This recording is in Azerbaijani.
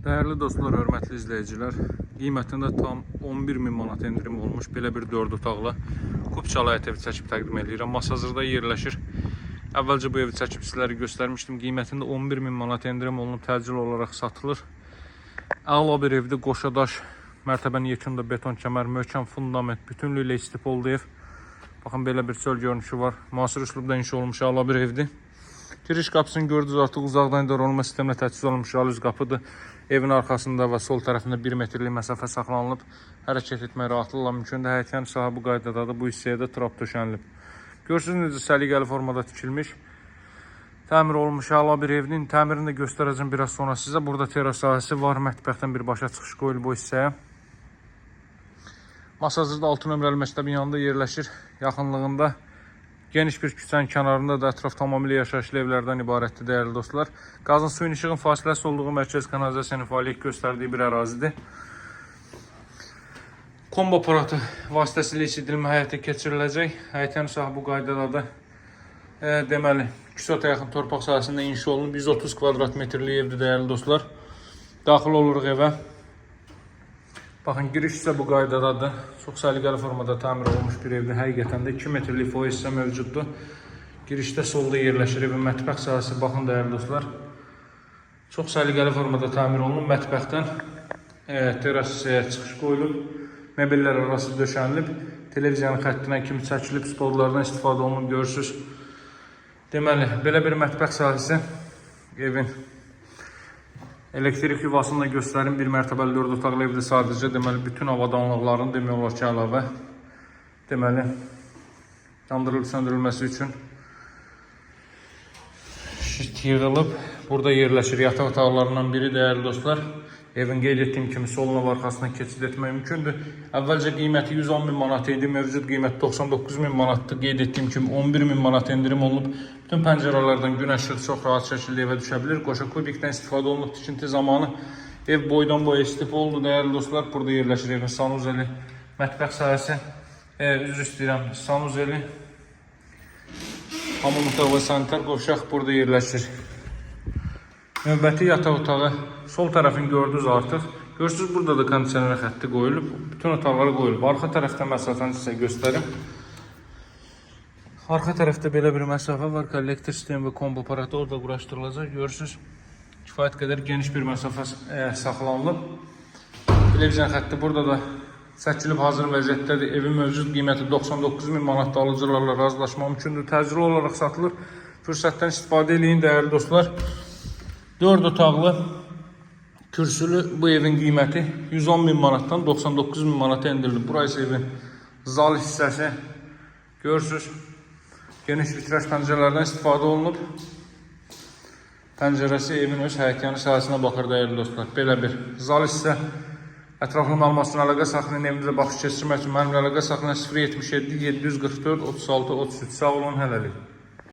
Değerli dostlar, hörmətli izləyicilər, qiymətində tam 11.000 manat endirim olmuş belə bir 4 otaqlı Kupçalı evi çəkib təqdim edirəm. Masazırda yerləşir. Əvvəlcə bu evi çəkib sizlərə göstərmişdim. Qiymətində 11.000 manat endirim olunub, təcil olaraq satılır. Əla bir evdir, qoşadaş, mərtəbənin yekunda beton kəmər, möhkəm fundament, bütünlüklə istipoldu ev. Baxın, belə bir çöl görünüşü var. Müasir üslubda inşa olmuş əla bir evdir. Giriş qapısını gördünüz, artıq uzaqdan idarəolunma sisteminə təchiz olunmuş jalüz qapıdır. Evin arxasında və sol tərəfində 1 metrlik məsafə saxlanılıb. Hərəkət etmək rahatlıqla mümkündür. Həyətyan sahibi qaydadadır. Bu hissəyə də trap döşənilib. Görürsünüz necə səliqəli formada tikilmiş. Təmir olmuş əla bir evin. Təmirini də göstərəcəm biraz sonra sizə. Burada teras sahəsi var. Mətbəxdən birbaşa çıxış qoyulub bu hissəyə. Masazırda 6 nömrəli məktəbin yanında yerləşir. Yaxınlığında geniş bir küçənin kənarında da ətraf tamamilə yaşayışlı evlərdən ibarətdir, dəyərli dostlar. Qazın suyun işığın fasiləsi olduğu mərkəz kanalizasiyanın fəaliyyət göstərdiyi bir ərazidir. Kombo aparatı vasitəsilə isidilmə həyata keçiriləcək. Həyətyan sahibi bu qaydadadır. Deməli, 2 sota yaxın torpaq sahəsində inşa olunub 130 kvadrat metrlik evdir, dəyərli dostlar. Daxil oluruq evə. Baxın, giriş isə bu qaydadadır. Çox səliqəli formada təmir olunmuş bir evdir. Həqiqətən də 2 metrlik foyer hissə mövcuddur. Girişdə solda yerləşir evin mətbəx sahəsi. Baxın, dəyərli dostlar. Çox səliqəli formada təmir olunub. Mətbəxdən teras hissəyə çıxış qoyulub. Mebellər arası döşənilib. Televiziyanın xəttinə kimi çəkilib, stollardan istifadə olunub, görürsünüz. Deməli, belə bir mətbəx sahəsi evin elektrik yuvasını da göstərim. Bir mərtəbəli 4 otaqlı evdə sadəcə deməli bütün avadanlıqların demək olar ki, əlavə deməli yandırılıb söndürülməsi üçün şit yığılıb. Burada yerləşir yataq otaqlarından biri, dəyərli dostlar. Evin qeyd etdiyim kimi soluna və arxasından keçid etmək mümkündür. Əvvəlcə qiyməti 110.000 manat idi. Mövcud qiymət 99.000 manatdır. Qeyd etdiyim kimi 11.000 manat endirim olunub. Bütün pəncərələrdən gün işığı çox rahat şəkildə evə düşə bilir. Qoşa kubikdən istifadə olunub. Tikinti zamanı ev boydan boya istif oldu, dəyərli dostlar. Burada yerləşir evin sanuzeli, mətbəx sahəsi. Üzr istəyirəm, sanuzeli, hamam otağı və sanitar qovşaq burada yerləşir. Növbəti yataq otağı sol tərəfini gördünüz artıq. Görürsünüz, burada da kondisioner xətti qoyulub. Bütün otaqları qoyulub. Arxa tərəfdə məsafəni sizə göstərim. Arxa tərəfdə belə bir məsafə var. Kollektor sistemi və kombo aparatı orada quraşdırılacaq. Görürsünüz, kifayət qədər geniş bir məsafə saxlanılıb. Televiziyan xətti burada da çəkilib hazır vəziyyətdədir. Evin mövcud qiyməti 99.000 manat alıcılarla razılaşma mümkündür. Təcili olaraq satılır. Fürsətdən istifadə edin, dəyərli dostlar. 4 otaqlı kürsülü bu evin qiyməti 110.000 manatdan 99.000 manata endirilib. Burası evin zal hissəsi. Görürsünüz, geniş vitraj pəncərələrdən istifadə olunub. Pəncərəsi evin öz həyətyanı sahəsinə baxır, dəyərli dostlar. Belə bir zal hissə. Ətraflı məlumatla əlaqə saxlayın. Evimizə baxış keçirmək üçün mənimlə əlaqə saxlayın. 077 744 36 33. Sağ olun, hələlik.